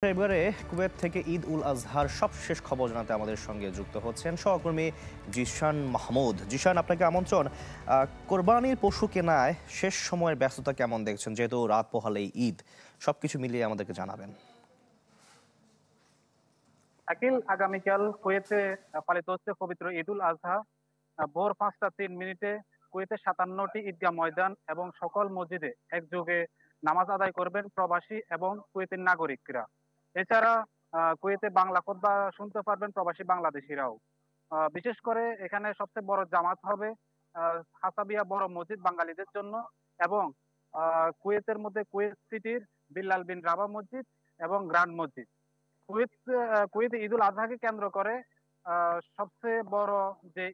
এবারে কুয়েত থেকে ঈদ উল আজহার সবশেষ খবর জানাতে আমাদের সঙ্গে যুক্ত হচ্ছেন সহকর্মী জিশান মাহমুদ। জিশান, আপনাকে আমন্ত্রণ। কোরবানির পশু কেনায় শেষ সময়ের ব্যস্ততা কেমন দেখছেন, যেহেতু রাত পোহালেই ঈদ, সবকিছু মিলিয়ে আমাদেরকে জানাবেন। আকিল, আগামীকাল কুয়েতে পালিত হচ্ছে পবিত্র ঈদ উল আজহা। ভোর 5টা 3 মিনিটে কুয়েতে 57টি ঈদগাহ ময়দান এবং সকল মসজিদে একযোগে নামাজ আদায় করবেন প্রবাসী এবং কুয়েতের নাগরিকরা। এছাড়া কুয়েতে বাংলা খুতবা শুনতে পারবেন প্রবাসী বাংলাদেশিরাও। বিশেষ করে এখানে সবচেয়ে বড় জামাত হবে হাসাবিয়া বড় মসজিদ বাঙালিদের জন্য, এবং কুয়েতের মধ্যে কুয়েত সিটির বিল্লাল বিন রাবা মসজিদ এবং গ্র্যান্ড মসজিদ। কুয়েতে ঈদ উল আজহাকে কেন্দ্র করে সবচেয়ে বড় যে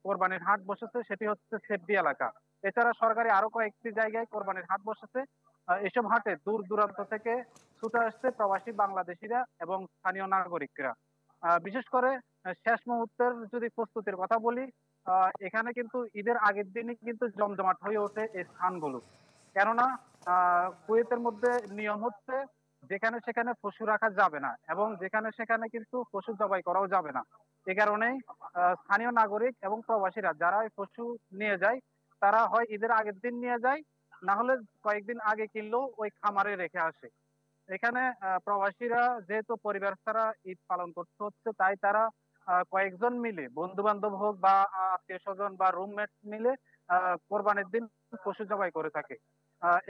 কোরবানির হাট বসেছে সেটি হচ্ছে সেফডি এলাকা। এছাড়া সরকারি আরো কয়েকটি জায়গায় কোরবানির হাট বসেছে। এসব হাটে দূর দূরান্ত থেকে ছুটে আসছে প্রবাসী বাংলাদেশিরা এবং স্থানীয় নাগরিকরা। বিশেষ করে শেষ মুহূর্তের যদি প্রস্তুতির কথা বলি, এখানে কিন্তু ঈদের আগের দিনই কিন্তু জমজমাট হয়ে ওঠে এই স্থানগুলো। কেননা কুয়েতের মধ্যে নিয়ম হচ্ছে যেখানে সেখানে পশু রাখা যাবে না এবং যেখানে সেখানে কিন্তু পশু জবাই করাও যাবে না। এ কারণেই স্থানীয় নাগরিক এবং প্রবাসীরা যারা এই পশু নিয়ে যায় তারা হয় ঈদের আগের দিন নিয়ে যায়, না হলে কয়েকদিন আগে কিনলেও ওই খামারে রেখে আসে। এখানে প্রবাসীরা যেহেতু পরিবার ছাড়া ঈদ পালন করতে হচ্ছে, তাই তারা কয়েকজন মিলে, বন্ধু বান্ধব হোক বা আত্মীয় স্বজন বা রুমমেট মিলে কোরবানির দিন পশু জবাই করে থাকে।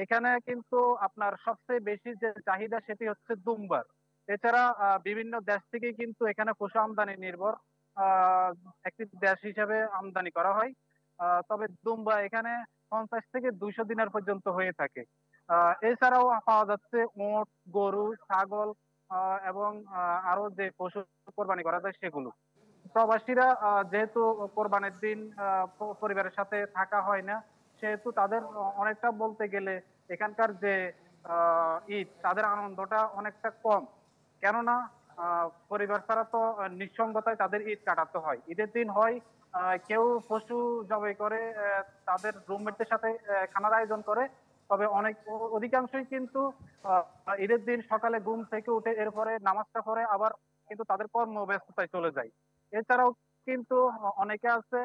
এখানে কিন্তু আপনার সবচেয়ে বেশি যে চাহিদা সেটি হচ্ছে দুম্বার। এছাড়া বিভিন্ন দেশ থেকে কিন্তু এখানে পশু আমদানি নির্ভর আহ একটি দেশ হিসেবে আমদানি করা হয়। তবে দুম্বা এখানে 50 থেকে 200 দিনের পর্যন্ত হয়ে থাকে। এছাড়াও পাওয়া যাচ্ছে উট, গরু, ছাগল এবং আরো যে পশু কোরবানি করা যায় সেগুলো। প্রবাসীরা যেহেতু কোরবানির দিন পরিবারের সাথে থাকা হয় না, সেহেতু তাদের অনেকটা বলতে গেলে এখানকার যে ঈদ, তাদের আনন্দটা অনেকটা কম। কেননা পরিবার ছাড়া তো নিঃসঙ্গতায় তাদের ঈদ কাটাতে হয়। ঈদের দিন হয় কেউ পশু জবাই করে তাদের রুমমেটদের সাথে খানার আয়োজন করে। তবে অধিকাংশই কিন্তু আহ, ঈদের দিন সকালে ঘুম থেকে উঠে এরপরে নামাজটা পড়ে আবার কিন্তু তাদের কর্মব্যস্ততায় চলে যায়। এছাড়াও কিন্তু অনেকে আছে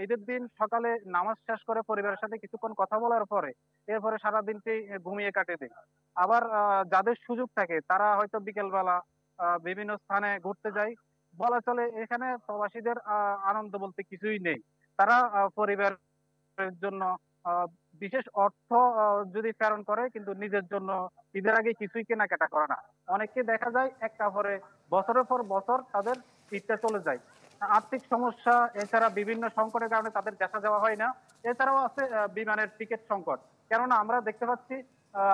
ঈদের দিন সকালে নামাজ শেষ করে পরিবারের সাথে কিছুক্ষণ কথা বলার পরে এরপরে সারা দিনটি ঘুমিয়ে কাটে দেয়। আবার যাদের সুযোগ থাকে তারা হয়তো বিকেল বেলা বিভিন্ন স্থানে ঘুরতে যায়। বলা চলে এখানে প্রবাসীদের আনন্দ বলতে কিছুই নেই। তারা পরিবারের জন্য আহ, বিশেষ অর্থ যদি প্রেরণ করে, কিন্তু নিজের জন্য ঈদের আগে কিছুই কেনাকাটা করে না। অনেককে দেখা যায় এক কাপড়ে বছরের পর বছর তাদের ঈদটা চলে যায়। আর্থিক সমস্যা, এছাড়া বিভিন্ন সংকটের কারণে তাদের দেখা যাওয়া হয় না। এছাড়াও আছে বিমানের টিকিট সংকট। কেননা আমরা দেখতে পাচ্ছি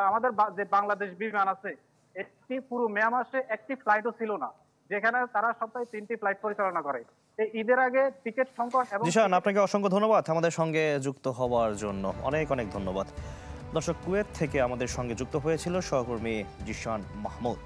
আমাদের যে বাংলাদেশ বিমান আছে, একটি পুরো মে মাসে একটি ফ্লাইটও ছিল না, যেখানে তারা সপ্তাহে 3টি ফ্লাইট পরিচালনা করে। এই ঈদের আগে টিকিট সংকট এবং জিশান, আপনাকে অসংখ্য ধন্যবাদ আমাদের সঙ্গে যুক্ত হওয়ার জন্য। অনেক অনেক ধন্যবাদ। দর্শক, কুয়েত থেকে আমাদের সঙ্গে যুক্ত হয়েছিল সহকর্মী জিশান মাহমুদ।